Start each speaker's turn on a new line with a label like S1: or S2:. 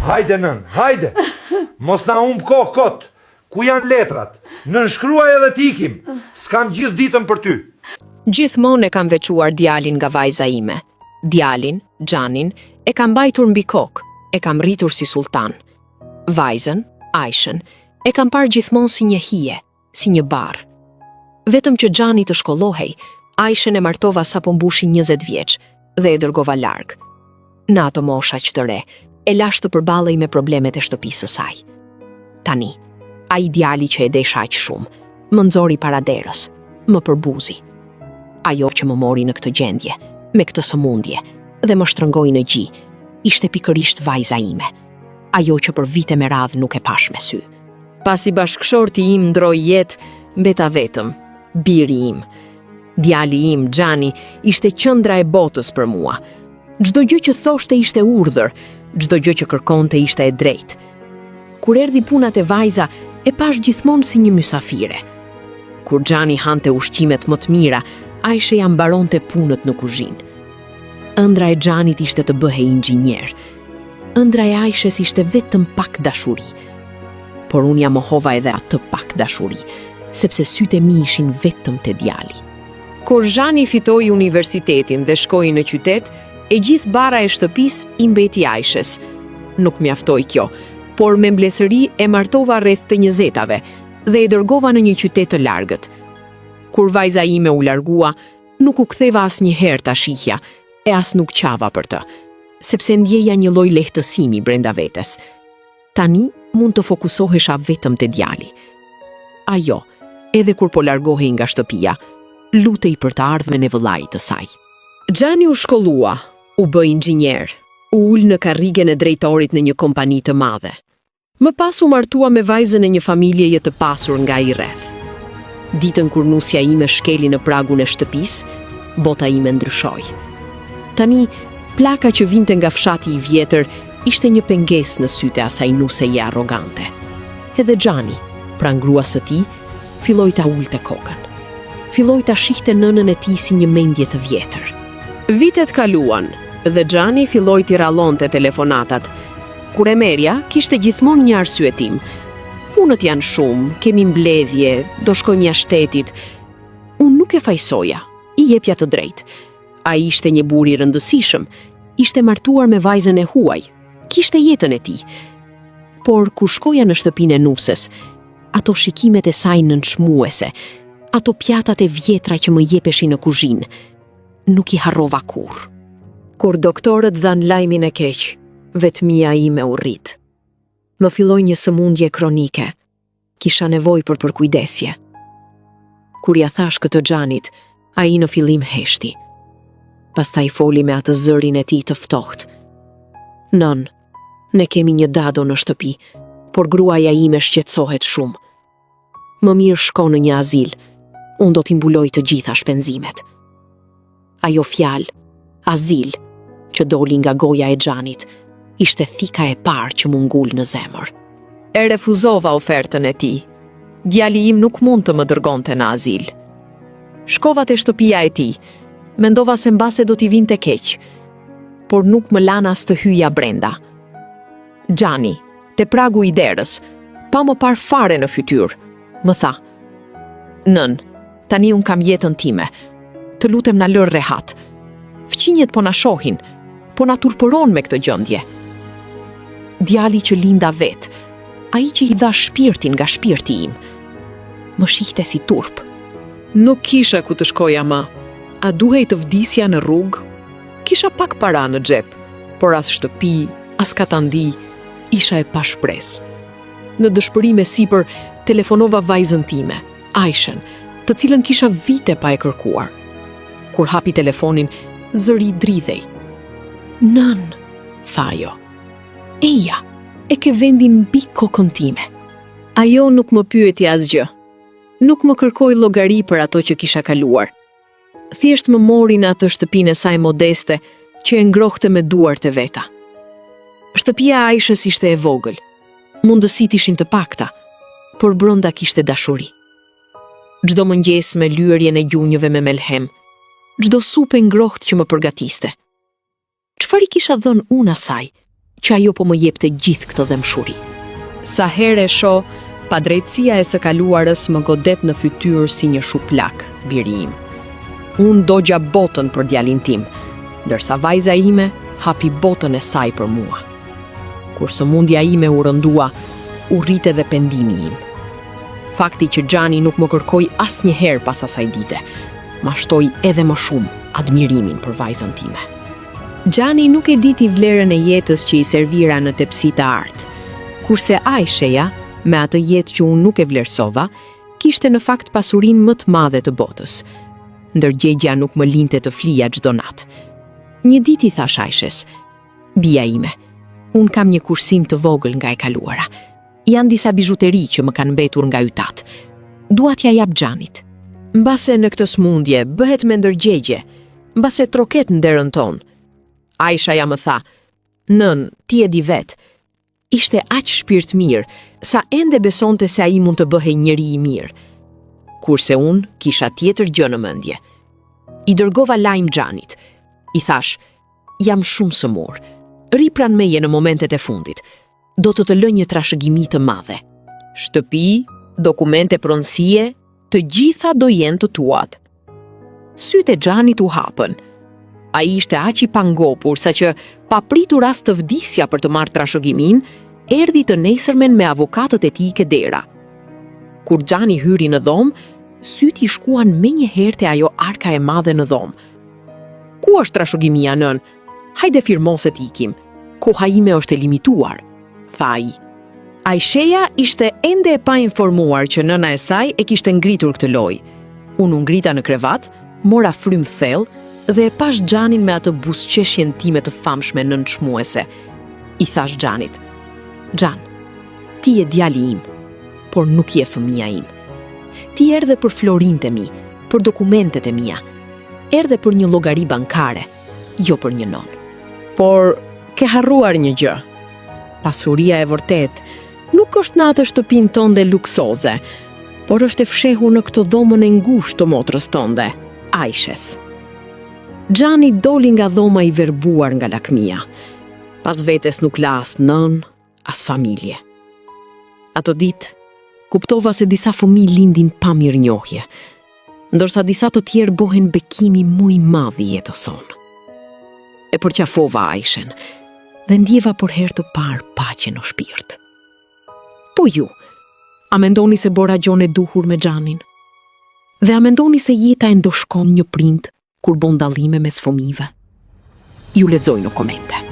S1: Hajde nën, hajde. Mos na humb kohë kot. Ku janë letrat? Nënshkruaj edhe t'ikim. S'kam gjithë ditën për ty.
S2: Gjithmonë e kam veçuar djalin nga vajza ime. Djalin, Xhanin, e kam mbajtur mbi kokë, e kam rritur si sultan. Vajzën, Aishën, e kam parë gjithmonë si një hije, si një barë. Vetëm që Xhani të shkollohej, Aishën e martova sapo mbushi 20 vjeç dhe e dërgova larg. Në ato mosha që të re, e lash të përballej me problemet e shtëpisë së saj. Tani, ai djali që e desha aq shumë, më nxori para derës, më përbuzi. Ajo që më mori në këtë gjendje, me këtë sëmundje, dhe më shtrëngoi në gji, ishte pikërisht vajza ime. Ajo që për vite me radhë nuk e pash me sy. Pasi bashkëshorti im ndroi jetë, mbeta vetëm, biri im. Djali im, Xhani, ishte qendra e botës për mua. Çdo gjë që thoshte ishte urdhër, çdo gjë që kërkonte ishte e drejtë. Kur erdhi puna te vajza, e pash gjithmonë si një mysafire. Kur Xhani hante ushqimet më të mira, Aisha ja mbaronte punët në kuzhinë. Ëndra e Xhanit ishte të bëhej inxhinier. Ëndra e Aishës ishte vetëm pak dashuri. Por unë ja mohova edhe atë pak dashuri, sepse sytë e mi ishin vetëm te djali. Kur Xhani fitoi universitetin dhe shkoi në qytet, e gjithë bara e shtëpisë i mbeti Aishës. Nuk mjaftoi kjo, por me mblesëri e martova rreth të 20-tave dhe e dërgova në një qytet të largët. Kur vajza ime u largua, nuk u ktheva asnjëherë ta shihja, e as nuk qava për të, sepse ndjeja një lloj lehtësimi brenda vetes. Tani mund të fokusohesha vetëm te djali. Ajo, edhe kur po largohej nga shtëpia, lutej për të ardhmen e vëllait të saj. Xhani u shkollua, u bë inxhinier, u ul në karrigen e drejtorit në një kompani të madhe. Më pas u martua me vajzën e një familjeje të pasur nga i rreth. Ditën kur nusja ime shkeli në pragun e shtëpisë, bota ime ndryshoi. Tani, plaka që vinte nga fshati i vjetër ishte një pengesë në syte asaj nuseje arrogante. Edhe Xhani, pran gruas së tij, filloi ta ulte kokën. Filloi ta shihte nënën e tij si një mendje të vjetër. Vitet kaluan dhe Xhani filloi t'i rallonte telefonatat. Kur e merja, kishte gjithmonë një arsyetim. Punët janë shumë, kemi mbledhje, do shkojmë jashtë shtetit. Unë nuk e fajsoja, i jepja të drejtë. Ai ishte një burr i rëndësishëm, ishte martuar me vajzën e huaj, kishte jetën e tij. Por kur shkoja në shtëpinë e nuses, ato shikimet e saj nënçmuese, ato pjatat e vjetra që më jepeshin në kuzhinë, nuk i harrova kurrë. Kur doktorët dhan lajmin e keq, vetmia ime u rrit. Më filloi një sëmundje kronike. Kisha nevojë për përkujdesje. Kur ja thash këtë Xhanit, ai në fillim heshti. Pastaj foli me atë zërin e tij të ftohtë. Nën, ne kemi një dado në shtëpi, por gruaja ime shqetësohet shumë. Më mirë shko në një azil, unë do t'i mbuloj të gjitha shpenzimet. Ajo fjalë, azil, që doli nga goja e Xhanit, ishte thika e parë që më ngul në zemër. E refuzova ofertën e tij. Djali im nuk mund të më dërgonte në azil. Shkova te shtëpia e tij. Mendova se mbase do t'i vinte keq, por nuk më lan as të hyja brenda. Xhani, te pragu i derës, pa më parë fare në fytyrë, më tha: "Nën, tani un kam jetën time. Të lutem na lër rehat. Fqinjet po na shohin, po na turpëron me këtë gjendje." Djali që linda vet, ai që i dha shpirtin nga shpirti im, më shihte si turp. Nuk kisha ku të shkoja më. A duhej të vdisja në rrugë? Kisha pak para në xhep, por as shtëpi, as katandi, isha e pashpresë. Në dëshpëri me sipër, telefonova vajzën time, Aishën, të cilën kisha vite pa e kërkuar. Kur hapi telefonin, zëri dridhej. "Nën", tha ajo. "Eja, e ke vendin mbi kokën time." Ajo nuk më pyeti asgjë. Nuk më kërkoi llogari për ato që kisha kaluar. Thjesht më mori në atë shtëpinë e saj modeste që e ngrohte me duart e veta. Shtëpia e Aishës ishte e vogël. Mundësit ishin të pakta, por brenda kishte dashuri. Çdo mëngjes me lyerjen e gjunjëve me melhem, çdo supë ngrohtë që më përgatiste. Çfarë i kisha dhënë unë asaj, që ajo po më jepte gjithë këtë dëmshuri. Sa herë e shoh, padrejtësia e së kaluarës më godet në fytyrë si një shuplak, biri im. Unë dogja botën për djalin tim, ndërsa vajza ime hapi botën e saj për mua. Kur sëmundja ime u rëndua, u rrit edhe pendimi im. Fakti që Gjani nuk më kërkoi asnjëherë pas asaj dite, ma shtoi edhe më shumë admirimin për vajzën time. Gjani nuk e diti vlerën e jetës që i servira në tepsi të artë, kurse Aisheja, me atë jetë që unë nuk e vlerësova, kishte në fakt pasurinë më të madhe të botës. Ndërgjegja nuk më linte të flija çdo natë. Një ditë i thash Aishes: "Bia ime, unë kam një kursim të vogël nga e kaluara. Janë disa bijuteri që më kanë mbetur nga ytat. Dua t'ja jap Xhanit. Mbase në këtë smundje bëhet me ndërgjegje, mbase troket në derën tonë." Aishaja më tha: "Nën, ti e di vet." Ishte aq shpirt mirë, sa ende besonte se ai mund të bëhej njeri i mirë. Kurse unë kisha tjetër gjë në mendje. I dërgova lajm Xhanit. I thash: "Jam shumë sëmur. Ri pranë meje në momentet e fundit. Do të lë një trashëgimi të madhe. Shtëpi, dokumente pronësie, të gjitha do jenë të tuat." Sytë e Xhanit u hapën. Ai ishte aq i pangopur sa që, pa pritur as të vdisja për të marrë trashëgimin, erdhi të nesërmen me avokatët e tij ke dera. Kur Xhani hyri në dhomë, sytë i shkuan menjëherë te ajo arka e madhe në dhomë. "Ku është trashëgimia, nën? Hajde firmose t'ikim. Koha ime është e limituar," tha ai. Aisheja ishte ende e pa informuar që nëna e saj e kishte ngritur këtë lojë. Unë u ngrita në krevat, mora frym thellë dhe e pash Xhanin me atë buzëqeshjen time të famshme nënçmuese. I thash Xhanit: "Xhan, ti e djali im, por nuk je fëmia im. Ti erdhe për florint e mi, për dokumentet e mia. Erdhe për një llogari bankare, jo për një non. Por ke harruar një gjë. Pasuria e vërtet nuk është në atë shtëpinë tënde luksoze, por është e fshehur në këtë dhomën e ngushtë të motrës tënde, Aishes." Xhani doli nga dhoma i verbuar nga lakmia. Pas vetes nuk la as nën, as familje. Ato ditë, kuptova se disa fëmijë lindin pa mirënjohje, ndërsa disa të tjerë bohen bekimi më i madh i jetës sonë. E përqafova Aishen dhe ndjeva për herë të parë paqe në shpirt. Po ju, a mendoni se bora gjon e duhur me Xhanin? Dhe a mendoni se jeta e ndoshkon një prind kur bën dallime mes fëmijëve? Ju lexoj në komente.